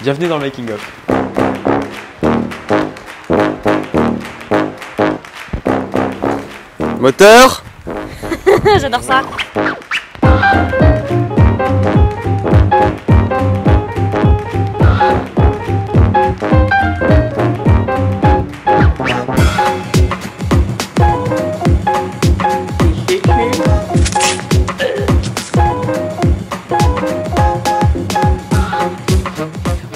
Bienvenue dans le making of. Moteur. J'adore ça.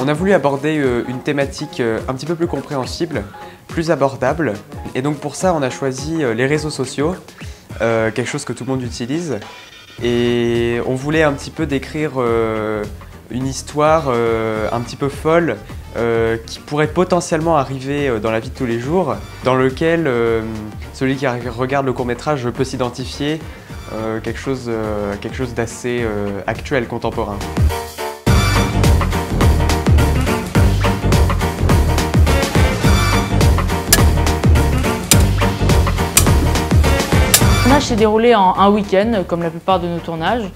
On a voulu aborder une thématique un petit peu plus compréhensible, plus abordable. Et donc pour ça, on a choisi les réseaux sociaux, quelque chose que tout le monde utilise. Et on voulait un petit peu décrire une histoire un petit peu folle qui pourrait potentiellement arriver dans la vie de tous les jours, dans lequel celui qui regarde le court-métrage peut s'identifier quelque chose d'assez actuel, contemporain. Le tournage s'est déroulé en un week-end, comme la plupart de nos tournages.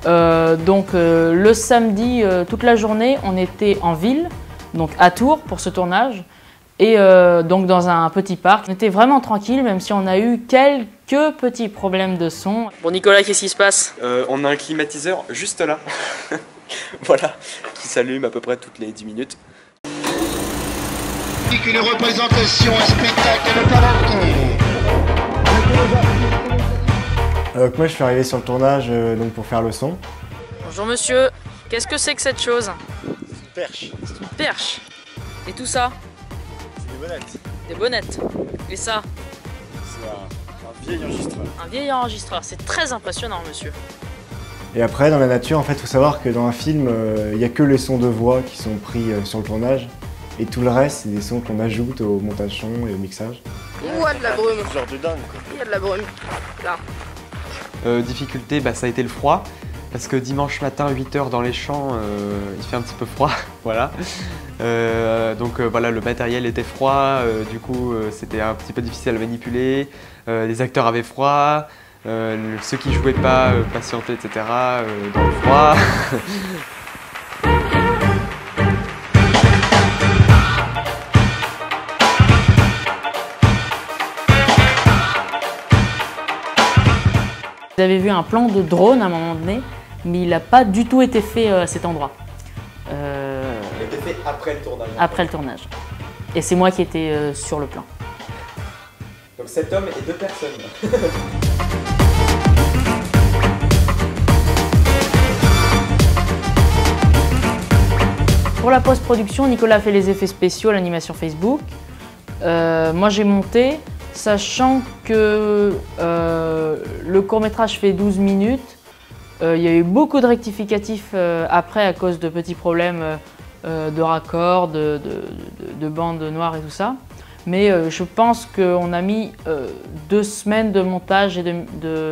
Le samedi, toute la journée, on était en ville, donc à Tours pour ce tournage, et donc dans un petit parc. On était vraiment tranquille, même si on a eu quelques petits problèmes de son. Bon Nicolas, qu'est-ce qui se passe? On a un climatiseur juste là, voilà, qui s'allume à peu près toutes les 10 minutes. Une représentation, un spectacle de parenté. Moi je suis arrivé sur le tournage donc pour faire le son. Bonjour monsieur, qu'est-ce que c'est que cette chose? C'est une perche. C'est une perche. Et tout ça? C'est des bonnettes. Des bonnettes. Et ça? C'est un vieil enregistreur. Un vieil enregistreur, c'est très impressionnant monsieur. Et après dans la nature, en fait il faut savoir que dans un film, il n'y a que les sons de voix qui sont pris sur le tournage. Et tout le reste, c'est des sons qu'on ajoute au montage son et au mixage. Ouah, de la brume. Genre de dingue quoi. Il y a de la brume. Là. Difficulté, ça a été le froid, parce que dimanche matin, 8 h dans les champs, il fait un petit peu froid, voilà. Voilà, le matériel était froid, du coup c'était un petit peu difficile à manipuler, les acteurs avaient froid, ceux qui jouaient pas patientaient, etc. Dans le froid. Vous avez vu un plan de drone à un moment donné, mais il n'a pas du tout été fait à cet endroit. Il a été fait après le tournage. Après le tournage. Et c'est moi qui étais sur le plan. Donc cet homme et 2 personnes. Pour la post-production, Nicolas a fait les effets spéciaux, l'animation Facebook. Moi j'ai monté, sachant que le court-métrage fait 12 minutes. Il y a eu beaucoup de rectificatifs après à cause de petits problèmes de raccords, de bandes noires et tout ça. Mais je pense qu'on a mis 2 semaines de montage et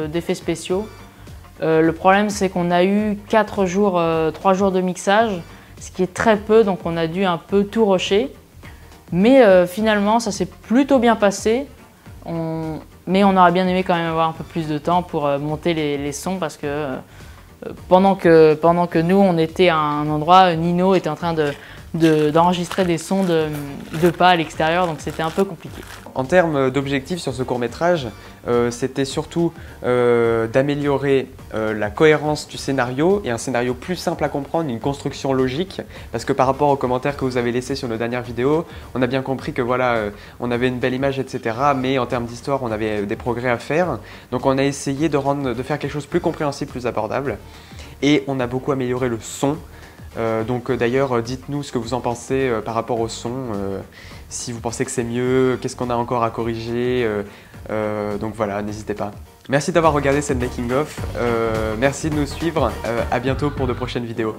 d'effets spéciaux. Le problème c'est qu'on a eu 4 jours, 3 jours de mixage, ce qui est très peu, donc on a dû un peu tout rusher. Mais finalement ça s'est plutôt bien passé. Mais on aurait bien aimé quand même avoir un peu plus de temps pour monter les sons parce que pendant que nous on était à un endroit, Nino était en train d'enregistrer des sons de pas à l'extérieur, donc c'était un peu compliqué. En termes d'objectifs sur ce court-métrage, c'était surtout d'améliorer la cohérence du scénario et un scénario plus simple à comprendre, une construction logique, parce que par rapport aux commentaires que vous avez laissés sur nos dernières vidéos, on a bien compris que voilà, on avait une belle image, etc. Mais en termes d'histoire, on avait des progrès à faire. Donc on a essayé de faire quelque chose de plus compréhensible, plus abordable. Et on a beaucoup amélioré le son. D'ailleurs, dites-nous ce que vous en pensez par rapport au son, si vous pensez que c'est mieux, qu'est-ce qu'on a encore à corriger, donc voilà, n'hésitez pas. Merci d'avoir regardé cette making of, merci de nous suivre, à bientôt pour de prochaines vidéos.